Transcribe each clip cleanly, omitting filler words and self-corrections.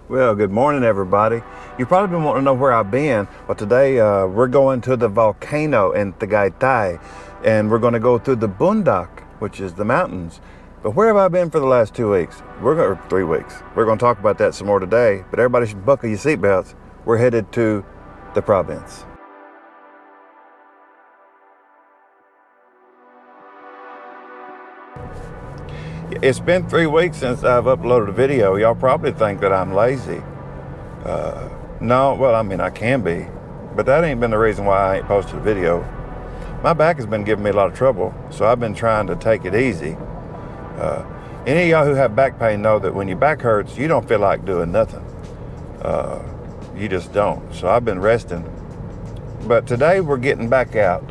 Well, good morning, everybody. You've probably been wanting to know where I've been. Well, today we're going to the volcano in Tagaytay, and we're going to go through the bundak, which is the mountains. But where have I been for the last 2 weeks? Or 3 weeks. We're going to talk about that some more today, but everybody should buckle your seatbelts. We're headed to the province. It's been 3 weeks since I've uploaded a video. Y'all probably think that I'm lazy. No, well, I mean, I can be, but that ain't been the reason why I ain't posted a video. My back has been giving me a lot of trouble, so I've been trying to take it easy. Any of y'all who have back pain know that when your back hurts, you don't feel like doing nothing. You just don't. So I've been resting. But today we're getting back out.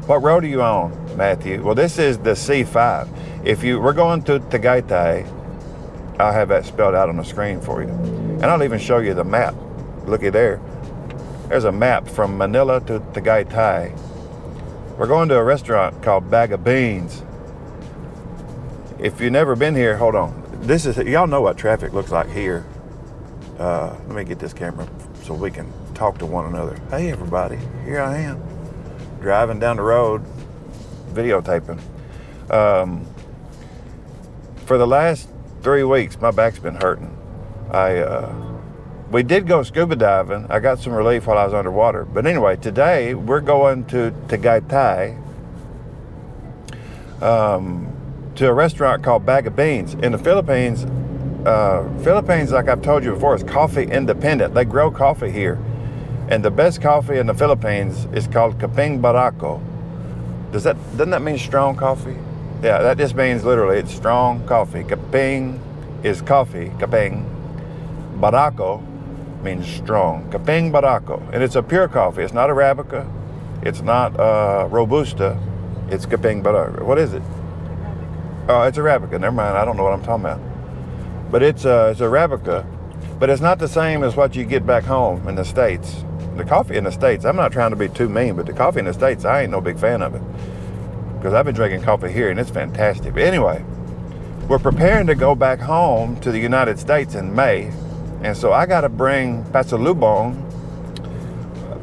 What road are you on, Matthew? Well, this is the C5. We're going to Tagaytay. I'll have that spelled out on the screen for you. And I'll even show you the map. Looky there. There's a map from Manila to Tagaytay. We're going to a restaurant called Bag of Beans. If you've never been here, hold on. Y'all know what traffic looks like here. Let me get this camera so we can talk to one another. Hey, everybody. Here I am. Driving down the road, videotaping. For the last 3 weeks, my back's been hurting. We did go scuba diving. I got some relief while I was underwater. But anyway, today we're going to Tagaytay to a restaurant called Bag of Beans. In the Philippines, like I've told you before, is coffee independent. They grow coffee here. And the best coffee in the Philippines is called Kapeng Barako. Doesn't that mean strong coffee? Yeah, that just means literally it's strong coffee. Kapeng is coffee, Kapeng. Barako means strong. Kapeng Barako. And it's a pure coffee. It's not Arabica. It's not Robusta. It's Kapeng Barako. What is it? Oh, it's Arabica. Never mind. I don't know what I'm talking about. But it's Arabica. But it's not the same as what you get back home in the States. The coffee in the States, I'm not trying to be too mean, but the coffee in the States, I ain't no big fan of it. Because I've been drinking coffee here and it's fantastic. But anyway, we're preparing to go back home to the United States in May. And so I got to bring pasalubong.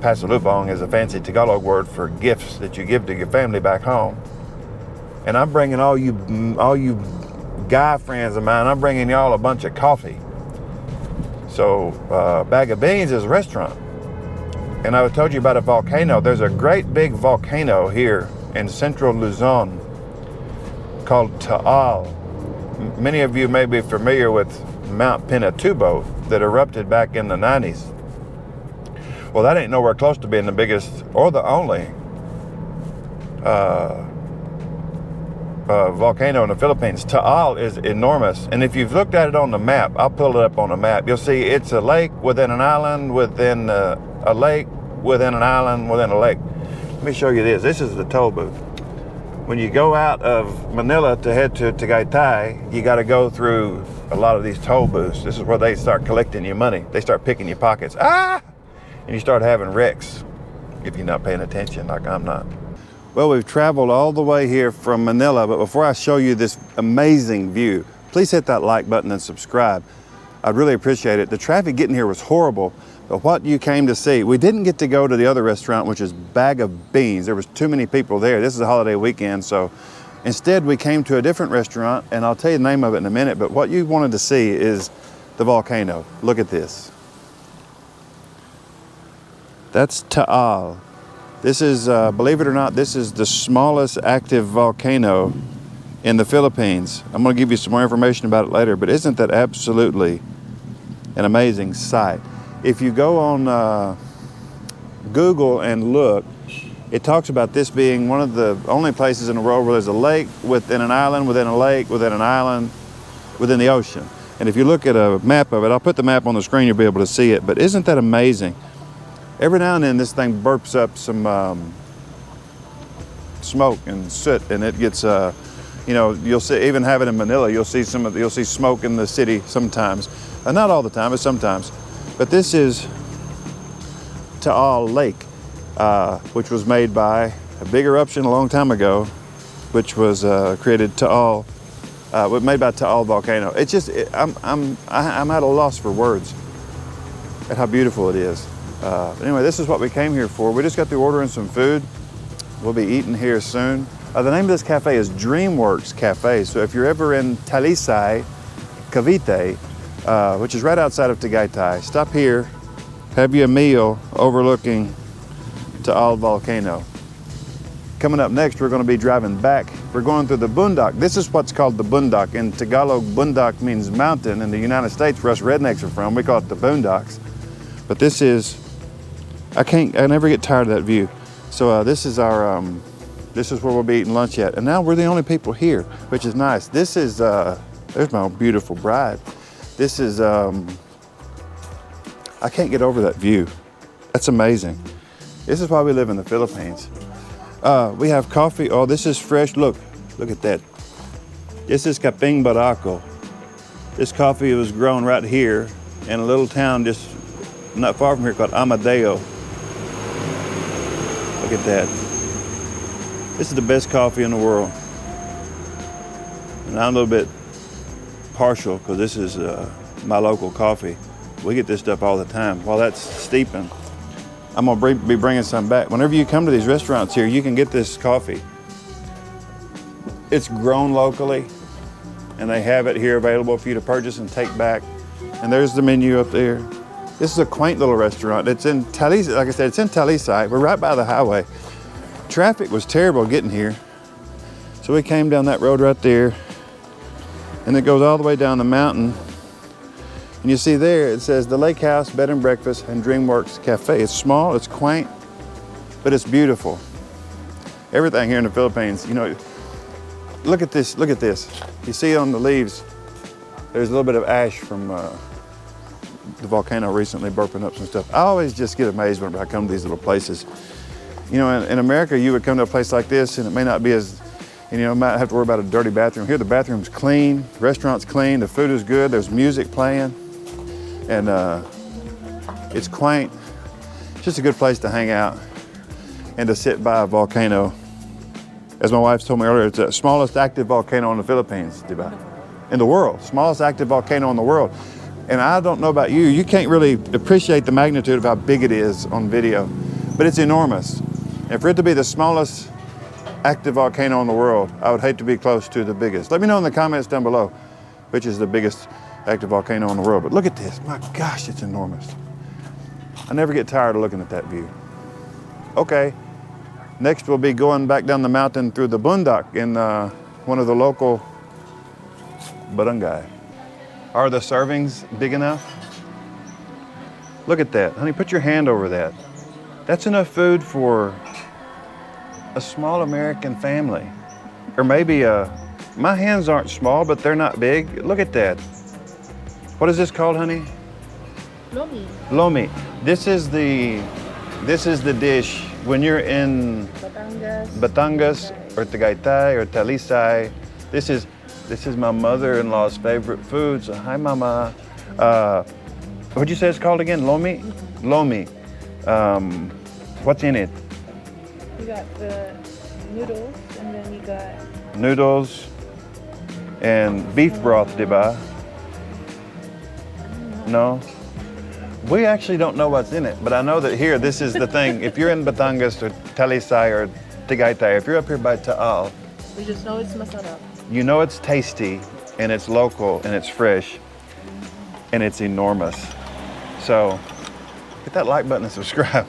Pasalubong is a fancy Tagalog word for gifts that you give to your family back home. And I'm bringing all you guy friends of mine, I'm bringing y'all a bunch of coffee. So Bag of Beans is a restaurant. And I told you about a volcano. There's a great big volcano here in central Luzon called Taal. Many of you may be familiar with Mount Pinatubo that erupted back in the 90s. Well, that ain't nowhere close to being the biggest or the only volcano in the Philippines. Taal is enormous. And if you've looked at it on the map, I'll pull it up on the map, you'll see it's a lake within an island within a lake within an island within a lake. Let me show you this. This is the toll booth. When you go out of Manila to head to Tagaytay, you got to go through a lot of these toll booths. This is where they start collecting your money. They start picking your pockets. And you start having wrecks if you're not paying attention like I'm not. Well, we've traveled all the way here from Manila, but before I show you this amazing view, please hit that like button and subscribe. I'd really appreciate it. The traffic getting here was horrible, but what you came to see, we didn't get to go to the other restaurant, which is Bag of Beans. There was too many people there. This is a holiday weekend, so instead we came to a different restaurant, and I'll tell you the name of it in a minute, but what you wanted to see is the volcano. Look at this. That's Taal. This is, believe it or not, this is the smallest active volcano in the Philippines. I'm going to give you some more information about it later, but isn't that absolutely an amazing sight? If you go on Google and look, it talks about this being one of the only places in the world where there's a lake within an island, within a lake, within an island, within the ocean. And if you look at a map of it, I'll put the map on the screen, you'll be able to see it. But isn't that amazing? Every now and then this thing burps up some smoke and soot, and it gets, you'll see, even have it in Manila, you'll see smoke in the city sometimes. Not all the time, but sometimes. But this is Taal Lake, which was made by a big eruption a long time ago, which was created Taal made by Taal Volcano. It's just, I'm at a loss for words at how beautiful it is. But anyway, this is what we came here for. We just got through ordering some food. We'll be eating here soon. The name of this cafe is DreamWorks Cafe. So if you're ever in Talisay, Cavite, which is right outside of Tagaytay, stop here, have you a meal overlooking Taal Volcano. Coming up next, we're going to be driving back. We're going through the bundak. This is what's called the bundak. In Tagalog, bundak means mountain. In the United States, where us rednecks are from, we call it the boondocks. But this is, I never get tired of that view. So this is our, this is where we'll be eating lunch at. And now we're the only people here, which is nice. This is, there's my beautiful bride. This is, I can't get over that view. That's amazing. This is why we live in the Philippines. We have coffee. Oh, this is fresh. Look at that. This is Kaping Barako. This coffee was grown right here in a little town just not far from here called Amadeo. Look at that. This is the best coffee in the world. And I'm a little bit partial because this is my local coffee. We get this stuff all the time. While that's steeping, I'm gonna be bringing some back. Whenever you come to these restaurants here, you can get this coffee. It's grown locally, and they have it here available for you to purchase and take back. And there's the menu up there. This is a quaint little restaurant. It's in Talisay, like I said, it's in Talisay. We're right by the highway. Traffic was terrible getting here. So we came down that road right there, and it goes all the way down the mountain. And you see there, it says the Lake House, Bed and Breakfast, and DreamWorks Cafe. It's small, it's quaint, but it's beautiful. Everything here in the Philippines, you know, look at this, look at this. You see on the leaves, there's a little bit of ash from the volcano recently burping up some stuff. I always just get amazed whenever I come to these little places. You know, in America, you would come to a place like this and it may not be as, you know, might have to worry about a dirty bathroom. Here, the bathroom's clean, the restaurant's clean, the food is good, there's music playing. And it's quaint. It's just a good place to hang out and to sit by a volcano. As my wife told me earlier, it's the smallest active volcano in the Philippines, diba? In the world, smallest active volcano in the world. And I don't know about you, you can't really appreciate the magnitude of how big it is on video, but it's enormous. And for it to be the smallest active volcano in the world, I would hate to be close to the biggest. Let me know in the comments down below which is the biggest active volcano in the world. But look at this, my gosh, it's enormous. I never get tired of looking at that view. Okay, next we'll be going back down the mountain through the bundak in one of the local barangay. Are the servings big enough? Look at that, honey, put your hand over that. That's enough food for a small American family. Or maybe my hands aren't small, but they're not big. Look at that. What is this called, honey? Lomi. Lomi. This is the dish when you're in Batangas or Tagaytay or Talisay. This is my mother-in-law's favorite food. So hi, Mama. What'd you say it's called again? Lomi? Lomi. What's in it? You got the noodles, and then you got noodles and beef broth, diba? No? We actually don't know what's in it, but I know that here, this is the thing. If you're in Batangas or Talisay or Tagaytay, if you're up here by Taal, we just know it's masarap. You know it's tasty, and it's local, and it's fresh, and it's enormous. So, hit that like button and subscribe.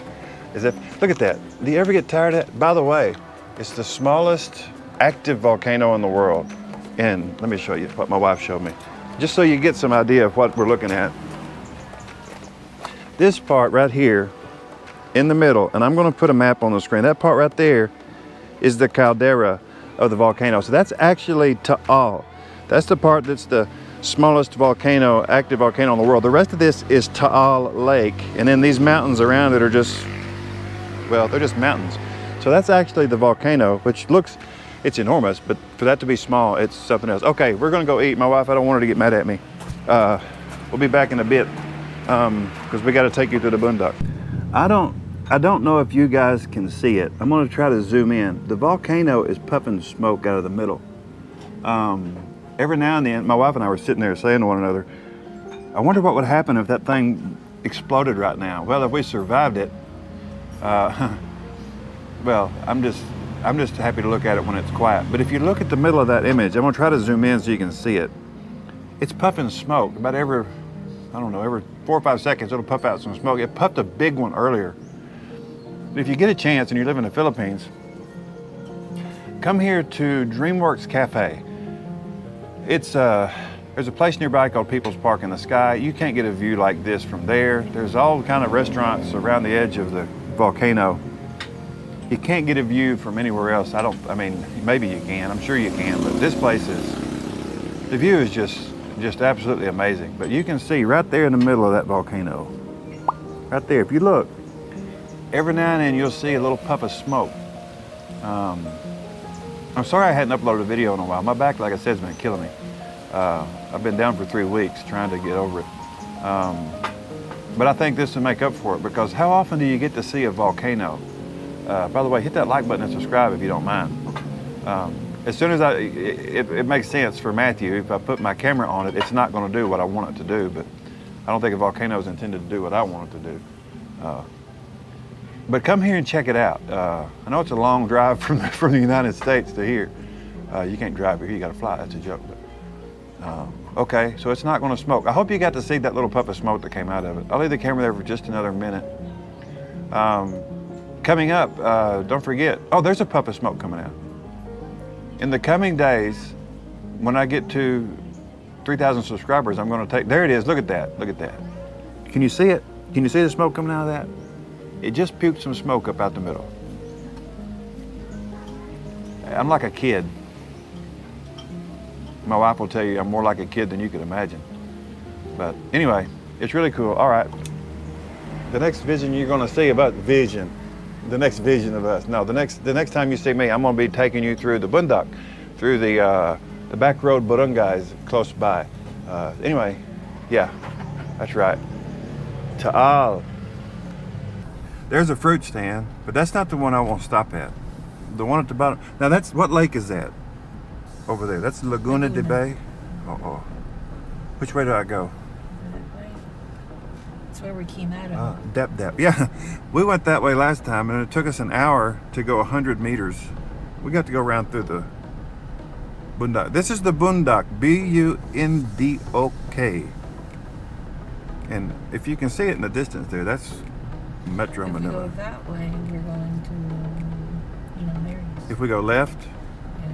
Look at that. Do you ever get tired of that? By the way, it's the smallest active volcano in the world. And let me show you what my wife showed me. Just so you get some idea of what we're looking at. This part right here in the middle, and I'm gonna put a map on the screen. That part right there is the caldera of the volcano. So that's actually Taal. That's the part that's the smallest volcano, active volcano in the world. The rest of this is Taal Lake. And then these mountains around it are just, well, they're just mountains. So that's actually the volcano, which looks, it's enormous, but for that to be small, it's something else. Okay, we're gonna go eat. My wife, I don't want her to get mad at me. We'll be back in a bit because we gotta take you to the bundak. I don't know if you guys can see it. I'm gonna try to zoom in. The volcano is puffing smoke out of the middle. And every now and then, my wife and I were sitting there saying to one another, I wonder what would happen if that thing exploded right now. Well, if we survived it, well, I'm just happy to look at it when it's quiet. But if you look at the middle of that image, I'm gonna try to zoom in so you can see it. It's puffing smoke. About every 4 or 5 seconds, it'll puff out some smoke. It puffed a big one earlier. But if you get a chance and you live in the Philippines, come here to DreamWorks Cafe. There's a place nearby called People's Park in the Sky. You can't get a view like this from there. There's all kind of restaurants around the edge of the volcano. You can't get a view from anywhere else. I mean, maybe you can, I'm sure you can, but this place the view is just absolutely amazing. But you can see right there in the middle of that volcano, right there, if you look, every now and then you'll see a little puff of smoke. I'm sorry I hadn't uploaded a video in a while. My back, like I said, has been killing me. I've been down for 3 weeks trying to get over it. But I think this will make up for it, because how often do you get to see a volcano? By the way, hit that like button and subscribe if you don't mind. As soon as it makes sense for Matthew, if I put my camera on it, it's not going to do what I want it to do, but I don't think a volcano is intended to do what I want it to do. But come here and check it out. I know it's a long drive from the United States to here. You can't drive here, you got to fly, that's a joke. But, okay, so it's not going to smoke. I hope you got to see that little puff of smoke that came out of it. I'll leave the camera there for just another minute. Coming up, don't forget, oh, there's a puff of smoke coming out. In the coming days, when I get to 3,000 subscribers, I'm going to take, there it is, look at that, look at that. Can you see it? Can you see the smoke coming out of that? It just puked some smoke up out the middle. I'm like a kid. My wife will tell you I'm more like a kid than you could imagine. But anyway, it's really cool. All right. The next vision you're going to see about vision, the next vision of us. No, the next time you see me, I'm going to be taking you through the bundak, through the back road barangays close by. Anyway, yeah, that's right. Taal. There's a fruit stand, but that's not the one I want to stop at. The one at the bottom. Now that's, what lake is that? Over there. That's Laguna de Bay. Uh-oh. Which way do I go? That's where we came out of. Dap. Yeah, we went that way last time, and it took us an hour to go 100 meters. We got to go around through the bundak. This is the bundak, B-U-N-D-O-K. And if you can see it in the distance there, that's Metro Manila. If we go that way, we're going to, Mary's. If we go left, Yeah.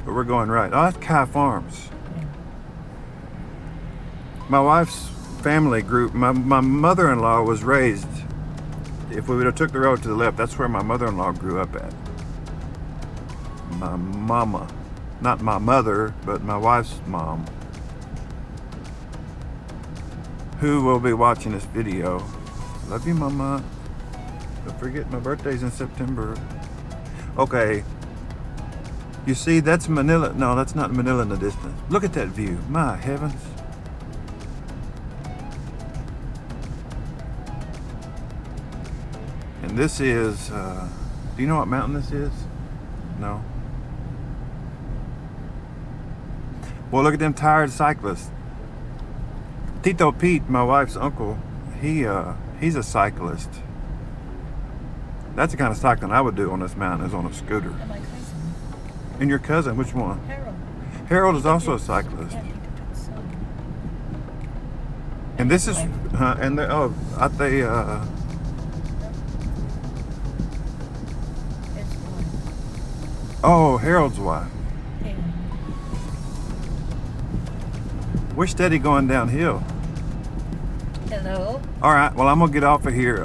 but we're going right. Oh, that's Kai Farms. Yeah. My wife's family group, my mother-in-law was raised, if we would have took the road to the left, that's where my mother-in-law grew up at. My mama, not my mother, but my wife's mom, who will be watching this video. Love you, Mama. Don't forget my birthday's in September. Okay. You see, that's Manila. No, that's not Manila in the distance. Look at that view. My heavens. And this is, do you know what mountain this is? No. Well, look at them tired cyclists. Tito Pete, my wife's uncle, he's a cyclist. That's the kind of cycling I would do on this mountain, is on a scooter. And my cousin. And your cousin, which one? Harold. Harold is also a cyclist. Yeah, Tito's son. And this is, and they, oh, I they, His wife. oh, Harold's wife. Yeah. We're steady going downhill. Hello. All right, well, I'm gonna get off of here.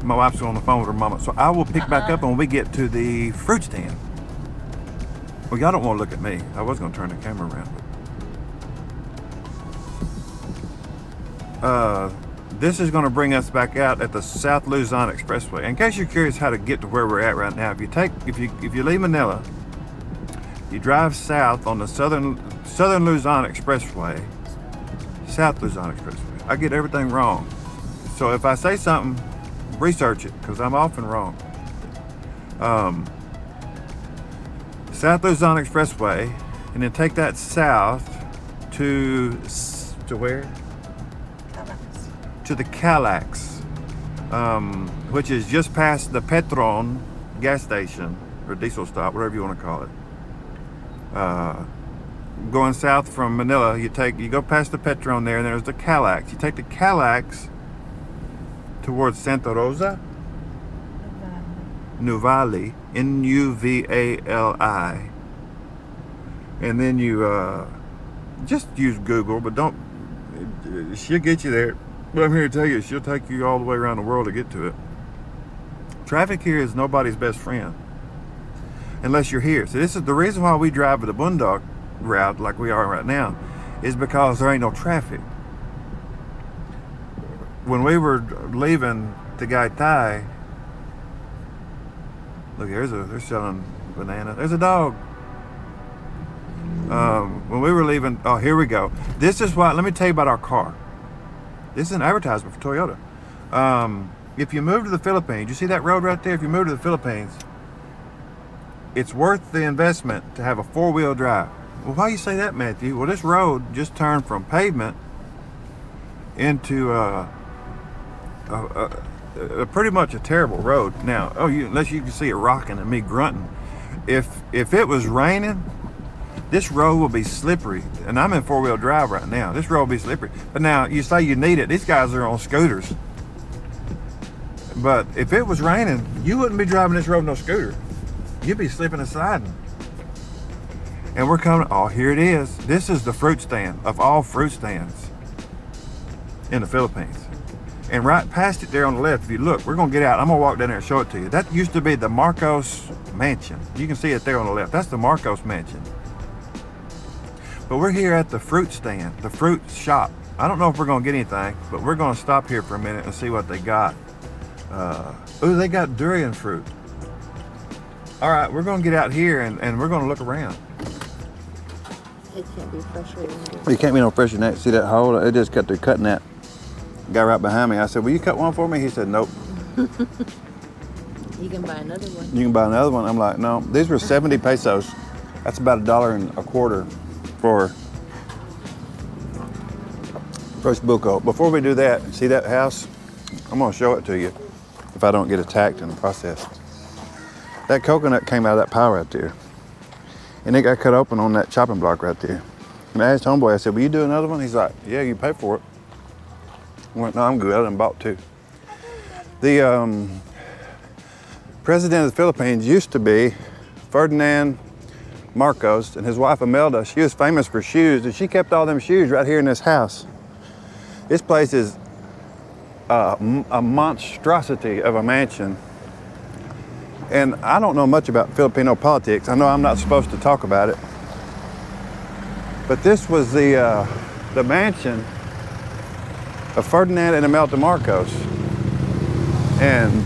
My wife's on the phone with her mama, so I will pick back up when we get to the fruit stand. Well, y'all don't want to look at me. I was gonna turn the camera around. This is gonna bring us back out at the South Luzon Expressway. In case you're curious how to get to where we're at right now, if you leave Manila, you drive south on the Southern Luzon Expressway. South Luzon Expressway. I get everything wrong. So if I say something, research it, because I'm often wrong. South Luzon Expressway, and then take that south to where? To the Calax, which is just past the Petron gas station or diesel stop, whatever you want to call it. Going south from Manila, you go past the Petron there, and there's the Calax. You take the Calax towards Santa Rosa, Nuvali, Nuvali, and then you just use Google, but don't. She'll get you there. But I'm here to tell you, she'll take you all the way around the world to get to it. Traffic here is nobody's best friend, unless you're here. So this is the reason why we drive the Boondock route like we are right now, is because there ain't no traffic. When we were leaving Tagaytay, look, they're selling bananas. There's a dog. When we were leaving, oh, here we go. This is why, let me tell you about our car. This is an advertisement for Toyota. If you move to the Philippines, you see that road right there? If you move to the Philippines, it's worth the investment to have a four-wheel drive. Well, why you say that, Matthew? Well, this road just turned from pavement into pretty much a terrible road. Now, unless you can see it rocking and me grunting. If it was raining, this road will be slippery. And I'm in four-wheel drive right now. This road will be slippery. But now, you say you need it. These guys are on scooters. But if it was raining, you wouldn't be driving this road with no scooter. You'd be slipping and sliding. And we're coming, oh, here it is. This is the fruit stand of all fruit stands in the Philippines. And right past it there on the left, if you look, we're gonna get out. I'm gonna walk down there and show it to you. That used to be the Marcos Mansion. You can see it there on the left. That's the Marcos Mansion. But we're here at the fruit stand, the fruit shop. I don't know if we're gonna get anything, but we're gonna stop here for a minute and see what they got. They got durian fruit. All right, we're gonna get out here and we're gonna look around. It can't be fresher than this. You can't be no fresher than that. See that hole? It just cut through cutting that. Guy right behind me. I said, will you cut one for me? He said, nope. You can buy another one. You can buy another one. I'm like, no. These were 70 pesos. That's about $1.25 for first Buko. Before we do that, see that house? I'm gonna show it to you if I don't get attacked in the process. That coconut came out of that pile right there. And it got cut open on that chopping block right there. And I asked homeboy, I said, will you do another one? He's like, yeah, you pay for it. I went, no, I'm good. I done bought two. The president of the Philippines used to be Ferdinand Marcos, and his wife Imelda. She was famous for shoes, and she kept all them shoes right here in this house. This place is a monstrosity of a mansion. And I don't know much about Filipino politics. I know I'm not supposed to talk about it. But this was the mansion of Ferdinand and Imelda Marcos. And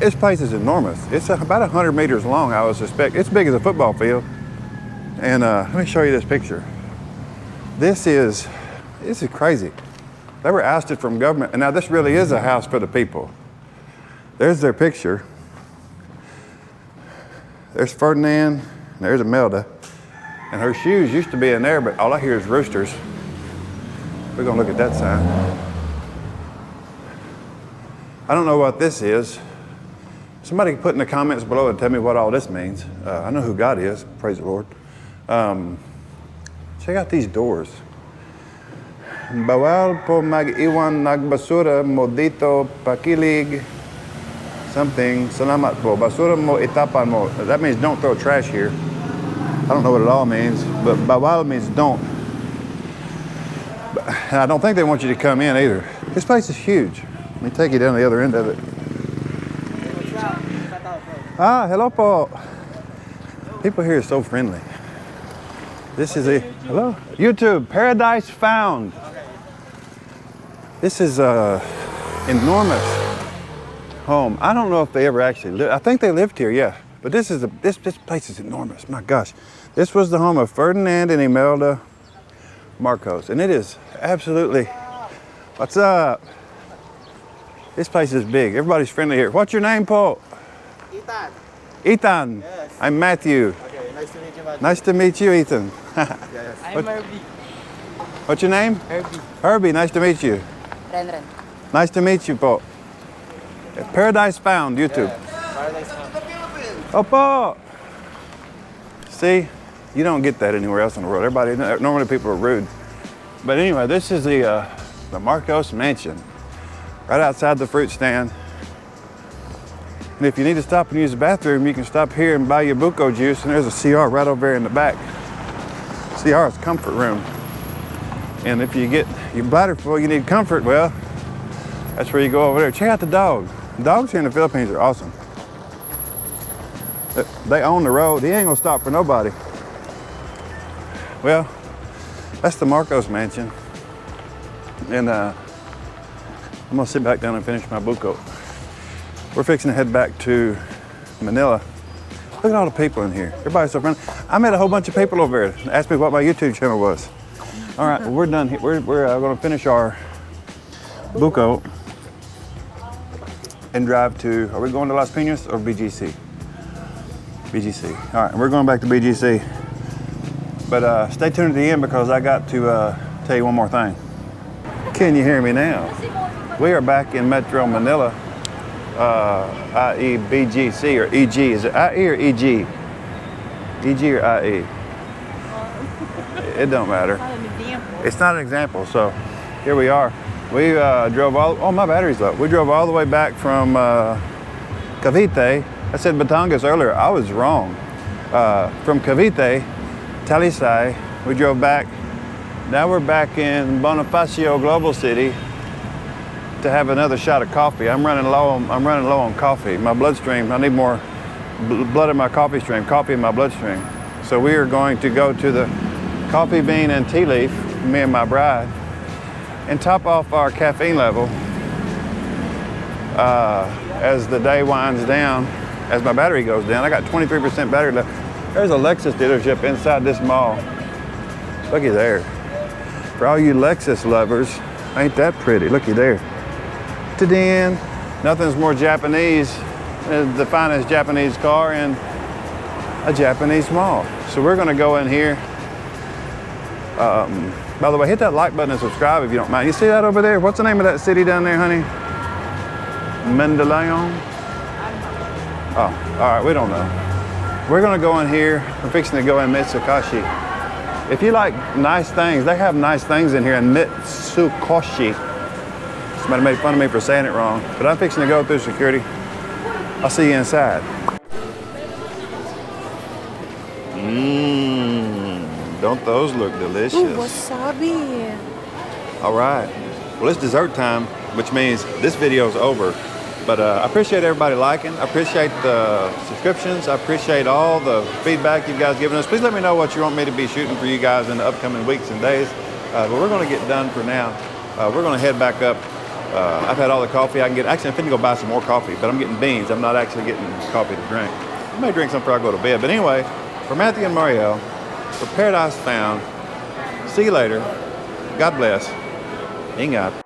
this place is enormous. It's about 100 meters long, I would suspect. It's big as a football field. And let me show you this picture. This is crazy. They were ousted from government. And now this really is a house for the people. There's their picture. There's Ferdinand, and there's Imelda. And her shoes used to be in there, but all I hear is roosters. We're gonna look at that sign. I don't know what this is. Somebody put in the comments below and tell me what all this means. I know who God is, praise the Lord. Check out these doors. Bawal po mag-iwan nagbasura mo dito pakilig. Something, salamat po, basura mo itapan mo. That means don't throw trash here. I don't know what it all means, but bawal means don't. And I don't think they want you to come in either. This place is huge. Let me take you down the other end of it. Ah, hello po. People here are so friendly. This is hello? YouTube, Paradise Found. This is enormous home. I don't know if they ever actually lived. I think they lived here, yeah. But this place is enormous. My gosh. This was the home of Ferdinand and Imelda Marcos. And it is absolutely, what's up? This place is big. Everybody's friendly here. What's your name, Paul? Ethan. Ethan. Yes. I'm Matthew. Okay. Nice to meet you, Matthew. Nice to meet you, Ethan. Yes. I'm Herbie. What's your name? Herbie. Herbie, nice to meet you. Ren. Nice to meet you po. Paradise Found, YouTube. Paradise House. Opo! See, you don't get that anywhere else in the world. Everybody, normally people are rude. But anyway, this is the Marcos Mansion, right outside the fruit stand. And if you need to stop and use the bathroom, you can stop here and buy your Buko juice, and there's a CR right over there in the back. CR is comfort room. And if you get your bladder full, you need comfort, well, that's where you go over there. Check out the dog. Dogs here in the Philippines are awesome. They own the road. He ain't gonna stop for nobody. Well, that's the Marcos Mansion. And I'm gonna sit back down and finish my Buko. We're fixing to head back to Manila. Look at all the people in here. Everybody's so friendly. I met a whole bunch of people over there. Asked me what my YouTube channel was. All right, well, we're done here. We're gonna finish our Buko and drive to, are we going to Las Piñas or BGC? BGC. All right, we're going back to BGC. But stay tuned to the end because I got to tell you one more thing. Can you hear me now? We are back in Metro Manila, i.e. BGC or EG. Is it IE or EG? EG or IE? It don't matter. It's not an example, so here we are. We drove all, oh, my battery's low. We drove all the way back from Cavite. I said Batangas earlier, I was wrong. From Cavite, Talisay, we drove back. Now we're back in Bonifacio Global City to have another shot of coffee. I'm running low on coffee. My bloodstream, I need more blood in my coffee stream, coffee in my bloodstream. So we are going to go to the coffee bean and tea leaf, me and my bride, and top off our caffeine level as the day winds down, as my battery goes down. I got 23% battery left. There's a Lexus dealership inside this mall. Looky there. For all you Lexus lovers, ain't that pretty? Looky there. Ta-dan. Nothing's more Japanese than the finest Japanese car in a Japanese mall. So we're gonna go in here. By the way, hit that like button and subscribe if you don't mind. You see that over there? What's the name of that city down there, honey? Mandalayon? Oh, all right, we don't know. We're gonna go in here. We're fixing to go in Mitsukoshi. If you like nice things, they have nice things in here in Mitsukoshi. Somebody made fun of me for saying it wrong, but I'm fixing to go through security. I'll see you inside. Don't those look delicious? Ooh, wasabi. All right. Well, it's dessert time, which means this video is over. But I appreciate everybody liking. I appreciate the subscriptions. I appreciate all the feedback you guys given us. Please let me know what you want me to be shooting for you guys in the upcoming weeks and days. But we're going to get done for now. We're going to head back up. I've had all the coffee I can get. Actually, I'm finna go buy some more coffee, but I'm getting beans. I'm not actually getting coffee to drink. I may drink some before I go to bed. But anyway, for Matthew and Marielle, for Paradise Found, see you later. God bless. Ingat.